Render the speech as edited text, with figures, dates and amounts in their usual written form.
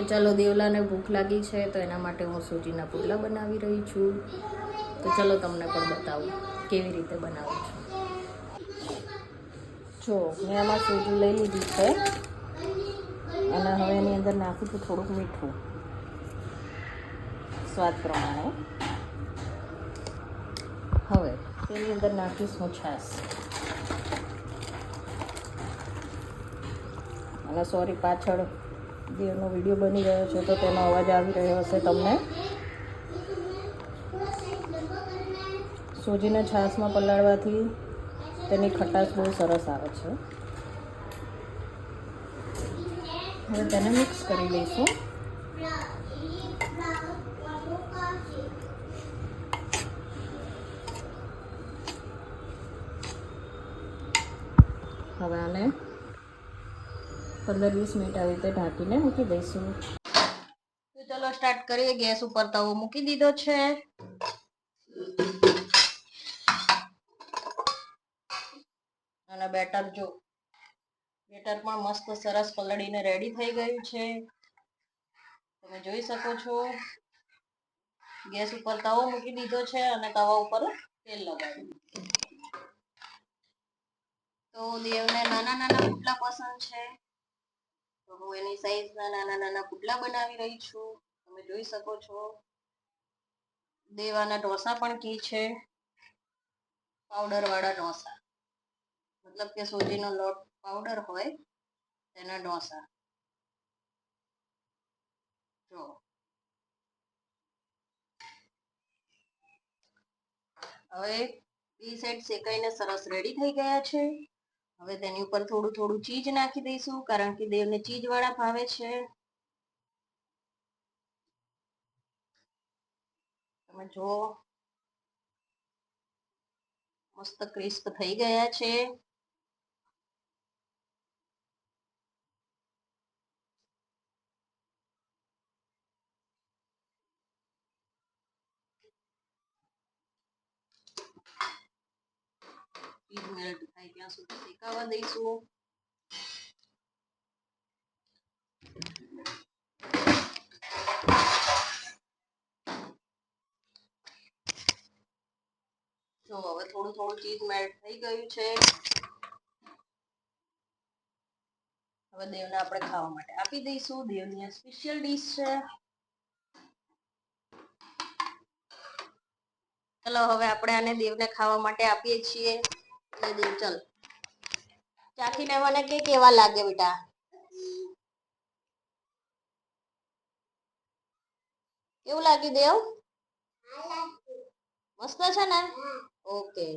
તો ચાલો, દેવલાને ભૂખ લાગી છે તો એના માટે હું સૂજીના પુડલા બનાવી રહી છું. તો ચલો તમને પણ બતાવું કેવી રીતે બનાવું છું. જો મેં આમાં સૂજી લઈ લીધી છે અને હવે એની અંદર નાખું છું થોડુંક મીઠું સ્વાદ પ્રમાણે. હવે તેની અંદર નાખીશ હું છાશ. અને સોરી, પાછળ દેવનો વિડીયો બની રહ્યો છે તો તેનો અવાજ આવી રહ્યો હશે તમને. સૂજીને છાશમાં પલાળવાથી તેની ખટાશ બહુ સરસ આવે છે. હવે તેને મિક્સ કરી લઈશું. હવે આને 15-20 મિનિટ આવી રીતે ઢાંકીને મૂકી દઈશું. તો ચલો સ્ટાર્ટ કરીએ. ગેસ ઉપર તવો મૂકી દીધો છે. અને બેટર પણ મસ્ત સરસ પલળીને રેડી થઈ ગયું છે. તમે જોઈ શકો છો. ગેસ ઉપર તવો મૂકી દીધો છે અને તવા ઉપર તેલ લગાવ્યું. તો દેવને નાના નાના પુડલા પસંદ છે તો હું એની સાઈઝના નાના નાના પુડલા બનાવી રહી છું. તમે જોઈ શકો છો. દેવાના ઢોસા પણ કહે છે, પાવડર વાળા ઢોસા, મતલબ કે સૂજીનો લોટ પાવડર હોય તેના ઢોસા. જો હવે એ સાઈડ શેકાઈને સરસ રેડી થઈ ગયા છે. હવે તેની ઉપર થોડું થોડું ચીઝ નાખી દઈશું, કારણ કે દેવને ચીઝ વાળા ભાવે છે. તમે જો મસ્ત ક્રિસ્પ થઈ ગયા છે. ચીઝ મેલ્ટ થાય ત્યાં સુધી શેકાવા દઈશું. જો હવે થોડું થોડું ચીઝ મેલ્ટ થઈ ગયું છે. હવે દેવને આપણે ખાવા માટે આપી દઈશું. દેવની સ્પેશિયલ ડીશ છે. ચલો હવે આપણે આને દેવને ખાવા માટે આપીએ છીએ. દેવ ચલ ચાખીને મને કે કેવા લાગે બેટા. કેવું લાગ્યું દેવ? મસ્ત છે ને? ઓકે.